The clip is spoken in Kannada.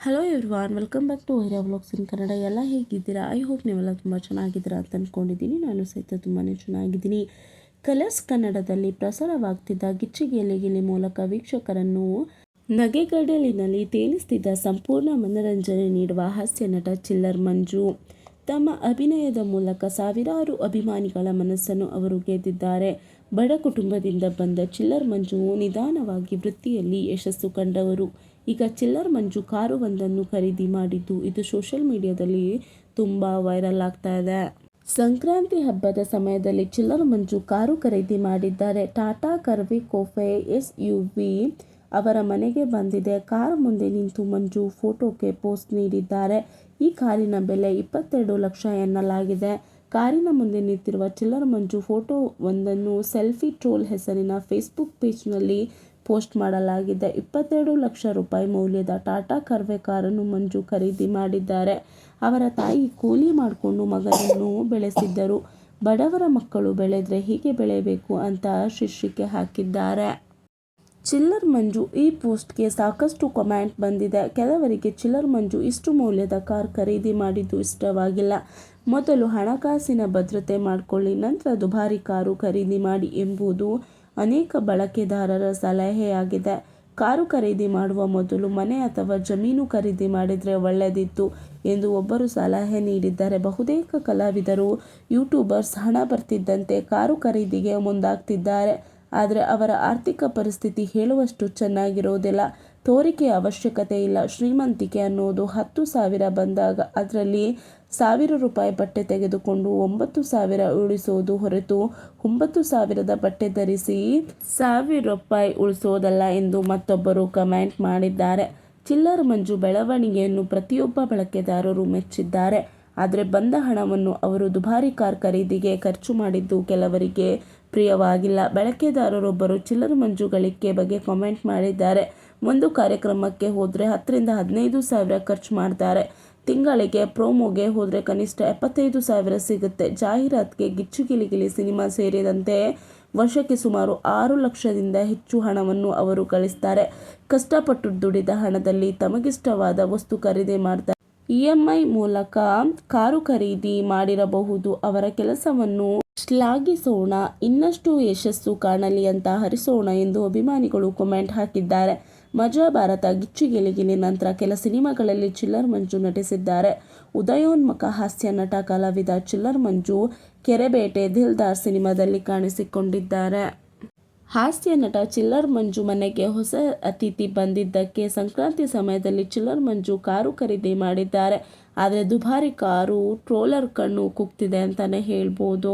Hello everyone, welcome back to Vaira vlogs in Kannada. ಎಲ್ಲ ಹೇಗಿದ್ದೀರಾ? ಐ ಹೋಪ್ ನೀವೆಲ್ಲ ತುಂಬ ಚೆನ್ನಾಗಿದ್ದೀರಾ ಅಂತ ಅಂದ್ಕೊಂಡಿದ್ದೀನಿ. ನಾನು ಸಹಿತ ತುಂಬಾ ಚೆನ್ನಾಗಿದ್ದೀನಿ. ಕಲರ್ಸ್ ಕನ್ನಡದಲ್ಲಿ ಪ್ರಸಾರವಾಗ್ತಿದ್ದ ಗಿಚ್ಚಿ ಗೆಲೆ ಗಿಲಿ ಮೂಲಕ ವೀಕ್ಷಕರನ್ನು ನಗೆಗಡಲಿನಲ್ಲಿ ತೇಲಿಸ್ತಿದ್ದ ಸಂಪೂರ್ಣ ಮನರಂಜನೆ ನೀಡುವ ಹಾಸ್ಯ ನಟ ಚಿಲ್ಲರ್ ಮಂಜು. ತಮ್ಮ ಅಭಿನಯದ ಮೂಲಕ ಸಾವಿರಾರು ಅಭಿಮಾನಿಗಳ ಮನಸ್ಸನ್ನು ಅವರು ಗೆದ್ದಿದ್ದಾರೆ. ಬಡ ಕುಟುಂಬದಿಂದ ಬಂದ ಚಿಲ್ಲರ್ ಮಂಜು ನಿಧಾನವಾಗಿ ವೃತ್ತಿಯಲ್ಲಿ ಯಶಸ್ಸು ಕಂಡವರು. ಈಗ ಚಿಲ್ಲರ್ ಮಂಜು ಕಾರು ಒಂದನ್ನು ಖರೀದಿ ಮಾಡಿದ್ದು ಇದು ಸೋಷಿಯಲ್ ಮೀಡಿಯಾದಲ್ಲಿ ತುಂಬ ವೈರಲ್ ಆಗ್ತಾ ಇದೆ. ಸಂಕ್ರಾಂತಿ ಹಬ್ಬದ ಸಮಯದಲ್ಲಿ ಚಿಲ್ಲರ್ ಮಂಜು ಕಾರು ಖರೀದಿ ಮಾಡಿದ್ದಾರೆ. ಟಾಟಾ ಕರ್ವೆ ಕೋಫೆ SUV ಅವರ ಮನೆಗೆ ಬಂದಿದೆ. ಕಾರ್ ಮುಂದೆ ನಿಂತು ಮಂಜು ಫೋಟೋಕ್ಕೆ ಪೋಸ್ಟ್ ನೀಡಿದ್ದಾರೆ. ಈ ಕಾರಿನ ಬೆಲೆ 22 ಲಕ್ಷ ಎನ್ನಲಾಗಿದೆ. ಕಾರಿನ ಮುಂದೆ ನಿಂತಿರುವ ಚಿಲ್ಲರ್ ಮಂಜು ಫೋಟೋ ಒಂದನ್ನು ಸೆಲ್ಫಿ ಟ್ರೋಲ್ ಹೆಸರಿನ ಫೇಸ್ಬುಕ್ ಪೇಜ್ನಲ್ಲಿ ಪೋಸ್ಟ್ ಮಾಡಲಾಗಿದೆ. 22 ಲಕ್ಷ ರೂಪಾಯಿ ಮೌಲ್ಯದ ಟಾಟಾ ಕರ್ವೆ ಕಾರನ್ನು ಮಂಜು ಖರೀದಿ ಮಾಡಿದ್ದಾರೆ. ಅವರ ತಾಯಿ ಕೂಲಿ ಮಾಡಿಕೊಂಡು ಮಗನನ್ನು ಬೆಳೆಸಿದ್ದರು. ಬಡವರ ಮಕ್ಕಳು ಬೆಳೆದ್ರೆ ಹೀಗೆ ಬೆಳೆಯಬೇಕು ಅಂತ ಶೀರ್ಷಿಕೆ ಹಾಕಿದ್ದಾರೆ. ಚಿಲ್ಲರ್ ಮಂಜು ಈ ಪೋಸ್ಟ್ಗೆ ಸಾಕಷ್ಟು ಕಮೆಂಟ್ ಬಂದಿದೆ. ಕೆಲವರಿಗೆ ಚಿಲ್ಲರ್ ಮಂಜು ಇಷ್ಟು ಮೌಲ್ಯದ ಕಾರ್ ಖರೀದಿ ಮಾಡಿದ್ದು ಇಷ್ಟವಾಗಿಲ್ಲ. ಮೊದಲು ಹಣಕಾಸಿನ ಭದ್ರತೆ ಮಾಡಿಕೊಳ್ಳಿ, ನಂತರ ದುಬಾರಿ ಕಾರು ಖರೀದಿ ಮಾಡಿ ಎಂಬುದು ಅನೇಕ ಬಳಕೆದಾರರ ಸಲಹೆಯಾಗಿದೆ. ಕಾರು ಖರೀದಿ ಮಾಡುವ ಮೊದಲು ಮನೆ ಅಥವಾ ಜಮೀನು ಖರೀದಿ ಮಾಡಿದರೆ ಒಳ್ಳೆಯದಿತ್ತು ಎಂದು ಒಬ್ಬರು ಸಲಹೆ ನೀಡಿದ್ದಾರೆ. ಬಹುತೇಕ ಕಲಾವಿದರು, ಯೂಟ್ಯೂಬರ್ಸ್ ಹಣ ಬರ್ತಿದ್ದಂತೆ ಕಾರು ಖರೀದಿಗೆ ಮುಂದಾಗ್ತಿದ್ದಾರೆ. ಆದರೆ ಅವರ ಆರ್ಥಿಕ ಪರಿಸ್ಥಿತಿ ಹೇಳುವಷ್ಟು ಚೆನ್ನಾಗಿರೋದಿಲ್ಲ. ತೋರಿಕೆಯ ಅವಶ್ಯಕತೆ ಇಲ್ಲ. ಶ್ರೀಮಂತಿಕೆ ಅನ್ನೋದು 10,000 ಬಂದಾಗ ಅದರಲ್ಲಿ 1,000 ರೂಪಾಯಿ ಬಟ್ಟೆ ತೆಗೆದುಕೊಂಡು 9,000 ಉಳಿಸೋದು ಹೊರತು 9,000ದ ಬಟ್ಟೆ ಧರಿಸಿ 1,000 ರೂಪಾಯಿ ಉಳಿಸೋದಲ್ಲ ಎಂದು ಮತ್ತೊಬ್ಬರು ಕಮೆಂಟ್ ಮಾಡಿದ್ದಾರೆ. ಚಿಲ್ಲರ್ ಮಂಜು ಬೆಳವಣಿಗೆಯನ್ನು ಪ್ರತಿಯೊಬ್ಬ ಬಳಕೆದಾರರು ಮೆಚ್ಚಿದ್ದಾರೆ. ಆದರೆ ಬಂದ ಹಣವನ್ನು ಅವರು ದುಬಾರಿ ಕಾರ್ ಖರೀದಿಗೆ ಖರ್ಚು ಮಾಡಿದ್ದು ಕೆಲವರಿಗೆ ಪ್ರಿಯವಾಗಿಲ್ಲ. ಬಳಕೆದಾರರೊಬ್ಬರು ಚಿಲ್ಲರ್ ಮಂಜು ಗಳಿಕೆ ಬಗ್ಗೆ ಕಾಮೆಂಟ್ ಮಾಡಿದ್ದಾರೆ. ಒಂದು ಕಾರ್ಯಕ್ರಮಕ್ಕೆ ಹೋದರೆ 10ರಿಂದ 15,000 ಖರ್ಚು ಮಾಡ್ತಾರೆ. ತಿಂಗಳಿಗೆ ಪ್ರೋಮೋಗೆ ಹೋದರೆ ಕನಿಷ್ಠ 75,000 ಸಿಗುತ್ತೆ. ಜಾಹೀರಾತಿಗೆ ಗಿಚ್ಚಿ ಗಿಲಿ ಗಿಲಿ ಸಿನಿಮಾ ಸೇರಿದಂತೆ ವರ್ಷಕ್ಕೆ ಸುಮಾರು 6 ಲಕ್ಷದಿಂದ ಹೆಚ್ಚು ಹಣವನ್ನು ಅವರು ಗಳಿಸ್ತಾರೆ. ಕಷ್ಟಪಟ್ಟು ದುಡಿದ ಹಣದಲ್ಲಿ ತಮಗಿಷ್ಟವಾದ ವಸ್ತು ಖರೀದಿ ಮಾಡ್ತಾರೆ. EMI ಮೂಲಕ ಕಾರು ಖರೀದಿ ಮಾಡಿರಬಹುದು. ಅವರ ಕೆಲಸವನ್ನು ಶ್ಲಾಘಿಸೋಣ, ಇನ್ನಷ್ಟು ಯಶಸ್ಸು ಕಾಣಲಿ ಅಂತ ಹರಿಸೋಣ ಎಂದು ಅಭಿಮಾನಿಗಳು ಕಮೆಂಟ್ ಹಾಕಿದ್ದಾರೆ. ಮಜಾ ಭಾರತ, ಗಿಚ್ಚಿ ಗಿಲಿ ಗಿಲಿ ನಂತರ ಕೆಲ ಸಿನಿಮಾಗಳಲ್ಲಿ ಚಿಲ್ಲರ್ ಮಂಜು ನಟಿಸಿದ್ದಾರೆ. ಉದಯೋನ್ಮುಖ ಹಾಸ್ಯ ನಟ ಕಲಾವಿದ ಚಿಲ್ಲರ್ ಮಂಜು ಕೆರೆಬೇಟೆ, ದಿಲ್ದಾರ್ ಸಿನಿಮಾದಲ್ಲಿ ಕಾಣಿಸಿಕೊಂಡಿದ್ದಾರೆ. ಹಾಸ್ಯ ನಟ ಚಿಲ್ಲರ್ ಮಂಜು ಮನೆಗೆ ಹೊಸ ಅತಿಥಿ ಬಂದಿದ್ದಕ್ಕೆ ಸಂಕ್ರಾಂತಿ ಸಮಯದಲ್ಲಿ ಚಿಲ್ಲರ್ ಮಂಜು ಕಾರು ಖರೀದಿ ಮಾಡಿದ್ದಾರೆ. ಆದರೆ ದುಬಾರಿ ಕಾರು ಟ್ರೋಲರ್ ಕಣ್ಣು ಕುಕ್ತಿದೆ ಅಂತಾನೆ ಹೇಳ್ಬೋದು.